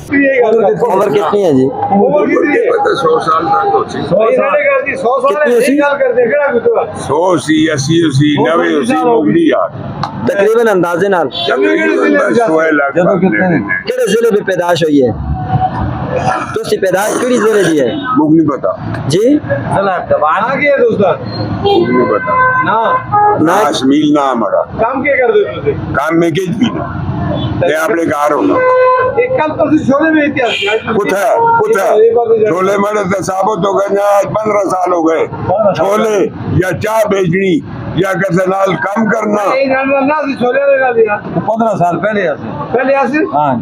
उम्र कितनी है जी? उम्र कितनी है? 100 साल तक होती 100 साल है गल करते केड़ा गुतवा 100 सी 80 सी 90 सी मुगली यार तकरीबन अंदाजे नाल केड़े जिले में पैदाइश हुई है? तुसी पैदाइश केड़ी जिले दी है? मुग नहीं पता जी चला दबाना के दोस्ता मुग नहीं पता ना ना शमील ना हमारा काम के कर दो तुझे काम में के भी ना ये आपने कार होगा एक कल तो छोले में इतिहास पूछा छोले मैंने तो साबुत हो गए 15 साल हो गए छोले या चाय बेचनी या कैसे नाल काम करना ना छोले लगा दिया 15 साल पहले आसे हाँ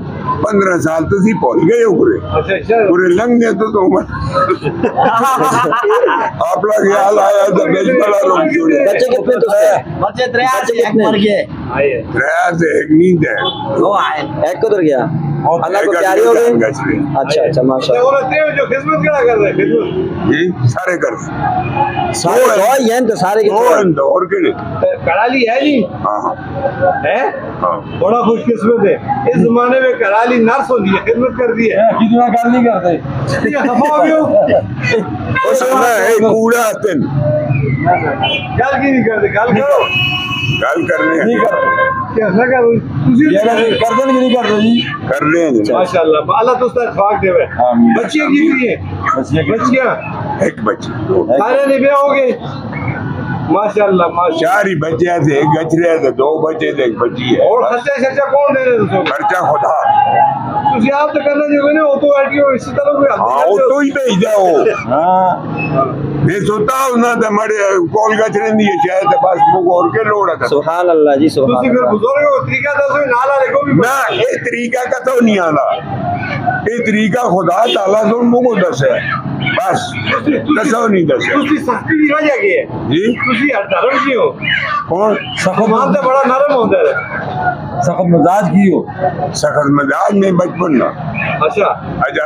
15 साल तो सी पहुंच गए पूरे पूरे लंग गए तो आप लोग ख्याल आया तो बेच बड़ा रोक छोड़े बच्चे कितने तो है? बच्चे 3 से एक मर गए 3 से एक नींद है वो आए एक किधर गया? अल्लाह को प्यारी हो गई। अच्छा अच्छा माशाल्लाह। और तेरे जो खिदमत क्या कर रहे खिदमत जी सारे कर सारे तो ये तो सारे के और के कराली है नहीं हां है हां बड़ा खुशकिस्मत है इस जमाने में कराली नर्स होती है खिदमत कर दी है कितना कर नहीं करते खफा भी हो उस समय है कूड़ा तन गल की नहीं करते गल करो गल करने नहीं करते क्या लगा तुझे करदन की नहीं करते जी कर रहे हैं माशाल्लाह अल्लाह तो उसका खाक देवे बच्चियां कितनी है बच्चियां एक बच्ची सारे ने ब्याह हो गए माशाल्लाह माशाल्लाह 4 ही बच्चे थे एक गचरे थे 2 बच्चे थे एक बच्ची है और खर्चा कौन दे रहे हो खर्चा खुदा ਤੁਸੀਂ ਆਪ ਤਾਂ ਕਰਨਾ ਜੋਗੇ ਨੇ ਉਹ ਤੋਂ ਆਟੀਓ ਇਸੇ ਤਰ੍ਹਾਂ ਕੋਈ ਹਾਂ ਉਹ ਤੋਂ ਹੀ ਭੇਜਦਾ ਉਹ ਹਾਂ मैं सोता हूं ना तो हमारे कॉल का चलेंदी है शायद बस मुझे और के लोड है सुभान अल्लाह जी सुभान तुसी फिर बुजुर्ग हो तरीका दसो नाला देखो भी ना ये तरीका का तो नहीं आला ये तरीका खुदा ताला तो मुझे दस है बस दसो नहीं दस तुसी सख्ती की वजह की है जी तुसी धर्म की हो कौन सख्त मान तो बड़ा नरम होता है सख्त मिजाज की हो सख्त मिजाज में बचपन ना अच्छा अच्छा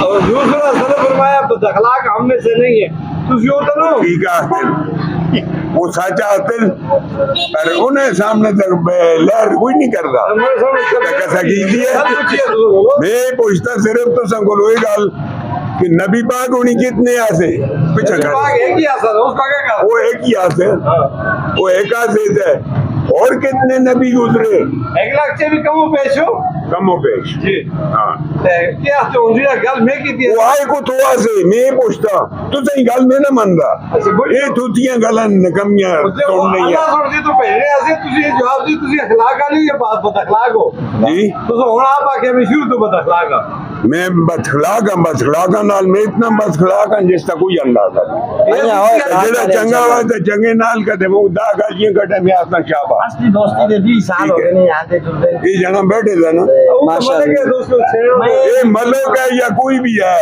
और दूसरा सर फरमाया बदअखलाक हम में से नहीं है तुसी हो तो ठीक है वो साचा आतिल पर उन्हें सामने तक लहर कोई नहीं करता कैसा कीजिए मैं पूछता सिर्फ तो संगोल वही गल कि नबी पाक उन्हीं कितने आसे पीछे कर एक ही आसा उसका क्या वो एक ही आसे वो एक आसे है और कितने नबी गुजरे 1 लाख से भी कमो पेश जी हां क्या तो उनकी गल मैं की थी वो आए को तो आसे मैं पूछता तू सही गल में ना मनदा ये तुतियां गलन नकमियां तो नहीं है अल्लाह सुन दी तो पहले ऐसे तुझे जवाब दी तुझे अखलाक वाली ये बात बद अखलाक हो जी तो हुन आप आके मैं शुरू तो बद अखलाक मैं बद अखलाक नाल मैं इतना बद अखलाक जिसका कोई अंदाजा नहीं जेड़ा चंगा हुआ तो चंगे नाल कदे वो दा गालियां कटे मैं अपना क्या बात असली दोस्ती दे 20 साल हो गए ने आते जुड़ते ये जन्म बैठे थे ना माशाल्लाह दोस्तों ये मलोक है या कोई भी है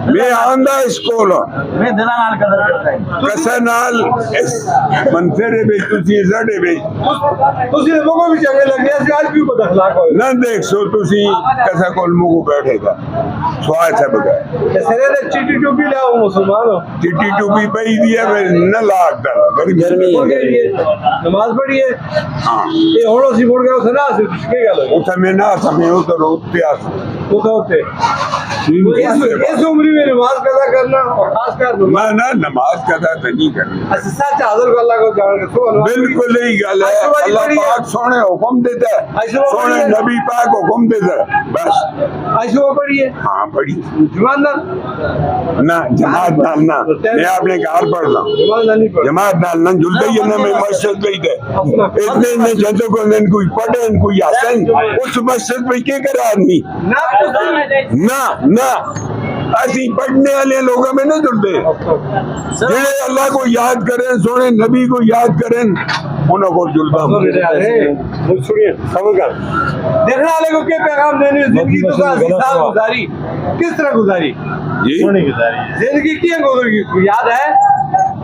मैं आंदा स्कूल मैं दिला नाल कदर करता है कसा नाल इस मनफेरे में तुसी जड़े में तुसी लोगों भी चंगे लगे आज भी बद अखलाक हो ना देख सो तुसी कसा कोल मुगु बैठेगा स्वाद है बगा सरे ने चिट्टी टोपी लाओ मुसलमान हो चिट्टी टोपी पई दिया मैं न लाग दर गर्मी हो गई नमाज पढ़ी है हां ये होड़ो सी मुड़ गया सना से किसके गल उठा में ना समय हो तो रोते आस होते इस उम्र में नमाज कदा करना और खास कर ना नमाज कदा नहीं करना अच्छा सच हाजिर अल्लाह को जान के बिल्कुल ही गल है अल्लाह पाक सोने हुक्म देता है सोने नबी पाक हुक्म देता है बस ऐसे पढ़िए हां पढ़ी जमात नाल ना मैं अपने घर पढ़ना जमात नाल ना जुलते ही ना मैं मस्जिद गई थे इतने जनता को ने कोई पढ़े कोई हसन उस मस्जिद में क्या करे आदमी ना ना ऐसी पढ़ने वाले लोगों में ना जुड़ते जेड़े अल्लाह को याद करें सोने नबी को याद करें उनको जुड़ता देखने वाले को क्या पैगाम देने जिंदगी तो गुजारी किस तरह गुजारी जिंदगी क्या गुजरी याद है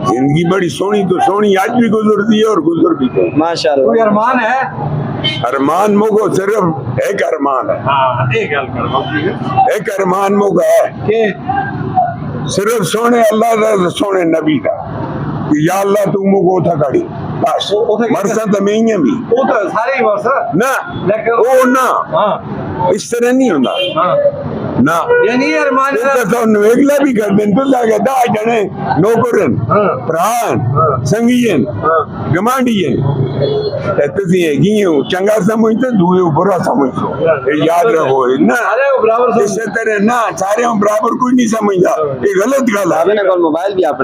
जिंदगी बड़ी सोनी तो सोनी आज भी गुजरती है और गुजर भी गई माशाल्लाह कोई अरमान है अरमान मोको सिर्फ एक अरमान है एक अरमान मोको है कि सिर्फ सोने अल्लाह का सोने नबी का या अल्लाह तू मुको था गाड़ी बस मरसा तो मैं ही भी वो तो सारे ही मरसा ना लेकिन वो ना इस तरह नहीं होता ना ये नहीं है अरमान ਇਹ ਤਾਂ ਨਵੇਗਲਾ ਵੀ ਕਰਦੇ ਨੇ ਤੁਸੀਂ ਆ ਦਾ ਜਣੇ ਨੌਕਰਨ ਪ੍ਰਾਨ ਸੰਗੀਨ ਗਮਾਂਡੀਨ ਤੇ ਤੁਸੀਂ ਹੈਗੀ ਹੋ ਚੰਗਾ ਸਮਝਦੇ ਦੂਏ ਬੁਰਾ ਸਮਝੋ ਇਹ ਯਾਦ ਰੱਖੋ ਨਾ सारे को बराबर समझ ਇਸੇ ਤਰ੍ਹਾਂ ਨਾ ਸਾਰਿਆਂ ਨੂੰ ਬਰਾਬਰ ਕੋਈ ਨਹੀਂ ਸਮਝਦਾ ਇਹ ਗਲਤ ਗੱਲ भाभी है ने कौन मोबाइल भी आप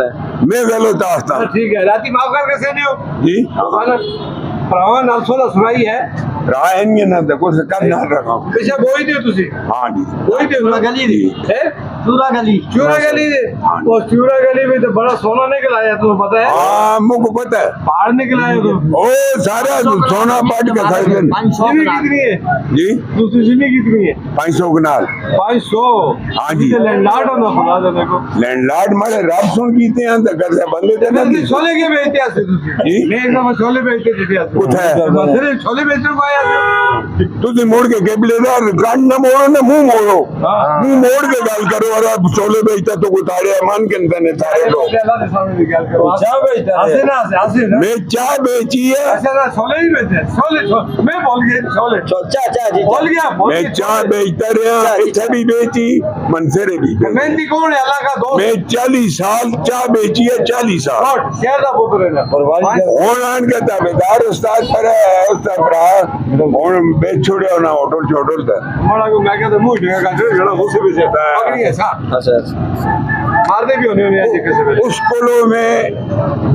मैं गलत आस्था ठीक है राती माफ कर कैसे नहीं हो जी भरावान नाल सोला सुनाई है ਰਾਹ ਨਹੀਂ ਨਾ ਦੇਖੋ ਸਕਾਰ ਨਾ ਰਖਾ पेशा बोई दियो तुसी हाँ जी बोई दियो चूरा गली दी है चूरा गली चूरा गली वो चूरा गली में तो बड़ा सोना निकल आया तुम्हें पता है हाँ मुझको पता है पहाड़ निकल आया तुम ओ सारा सोना पाट के खाए थे जिमी कितनी है जी दूसरी जिमी कितनी है 500 कनाल 500 हाँ जी। लैंडलॉर्ड होना खुदा दे देखो लैंडलॉर्ड मारे रात सुन कीते हैं तो कर बंदे थे ना छोले के बेचते आते तुसी जी। मैं एकदम छोले बेचते थे आते कुछ है सिर्फ छोले बेचने को आया ਤੁਸੀਂ ਮੋੜ ਕੇ ਕੇਬਲੇਦਾਰ ਕੰਨ ਨਾ ਮੋੜੋ ਨਾ ਮੂੰਹ ਮੋੜੋ ਮੂੰਹ ਮੋੜ ਕੇ ਗੱਲ ਕਰੋ ਔਰ ਆਪ ਛੋਲੇ ਵੇਚਤਾ तो उतारे मान के अंदर ने सारे लोग अल्लाह के सामने निकाल कर चाय बेचता है। हंसे ना मैं चाय बेची है अच्छा ना छोले ही बेचते छोले मैं बोल गया छोले चाचा जी बोल गया मैं चाय बेचता रहा इथे भी बेची मनसेरे भी बेची। मेहंदी कौन है अल्लाह का दोस्त मैं 40 साल चाय बेची है 40 साल नोट शेर का पुत्र है ना ਹੁਣ ਆਣ ਕੇ ਤਾਬੇਦਾਰ ਉਸਤਾਦ ਪਰ ਉਸਤਾਦ ਭਰਾ ਹੁਣ ਵੇਚ ਛੋੜਿਆ ਨਾ ਹੋਟਲ ਦਾ हमारा को मैं कहता मुंह ढेगा का जो जड़ा मुझसे भी सेता है पकड़ी है सा अच्छा अच्छा मारते भी होने में ऐसे कैसे बेचे ਉਸ ਕੋਲੋਂ ਮੈਂ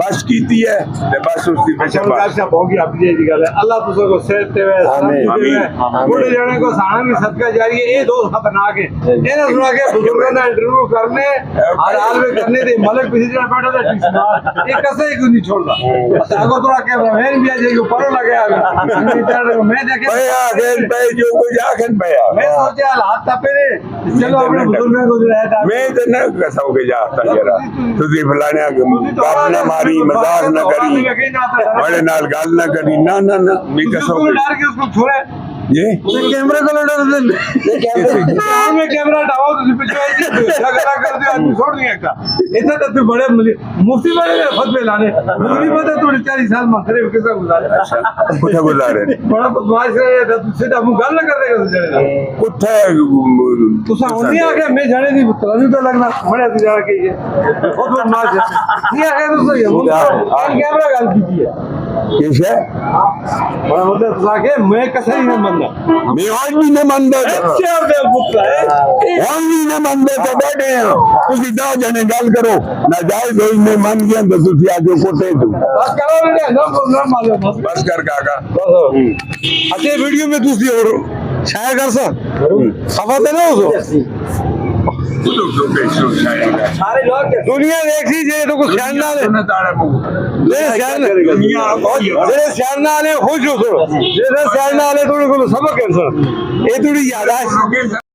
ਬਸ ਕੀਤੀ ਹੈ ਤੇ ਬਸ ਉਸਦੀ ਪਿੱਛੇ चलो ਬਸ कैसा होगी आपकी ये गल है अल्लाह तुझे को सेहत दे आमीन, आमीन। बूढ़े जाने को साना भी सदका जारी है ये दो खतरनाक है इन्हें सुना के बुजुर्गों ने इंटरव्यू करने हर हाल में करने दे मलक पीछे जरा बैठा था ठीक सुना ये कैसे ही क्यों नहीं छोड़ता अगर थोड़ा कैमरा मैन भी आ जाएगी परो लगे आगे मैं देखे ભાઈ આખેન ભાઈ જો કોઈ આખેન ભાઈ मैं सोचे हाथ तपे रे चलो अपने बुजुर्गों को जो है मैं तो न कसाऊ के जाता जरा तुझे फलाने बात न मारी मजाक न करी बड़े नाल गाल न करी ना ना ना मैं कसाऊ के डर के उसको छोड़े ये कैमरे को लड़ा में कैमरा हटाओ तो पीछे झगड़ा कर दिया आदमी छोड़ दिया का इतना तो तू बड़े मुफ्ती बड़े फतवे लाने मुझे पता तू 40 साल मंत्री कैसा गुजारे कुत्ते गुजारे बड़ा बदमाश है तो सीधा मुंह गल कर देगा तुझे कुत्ते तू सामने आ गया मैं जाने दी तलानी तो लगना बड़े तू जाके के ये बहुत बदमाश है ये है तो सही है कैमरा गल की है कैसे बड़ा मतलब तू आके मैं कैसे ही नहीं बनना मैं आज भी न मंदे अच्छा दे पुत्र है आज भी न मंदे तो बैठे हैं तुझे दो जने गल करो ना जाए दो ने मन गया तो तुझे आगे कोटे तू बस करो रे ना मारो बस बस कर काका अच्छे वीडियो में दूसरी और छाया कर सर खबर दे ना उसको सारे लोग दुनिया देख ली जे तो कुछ ध्यान ना ले जे ध्यान ना ले खुश हो जे ध्यान ना ले तो सबक है सर ये थोड़ी याद है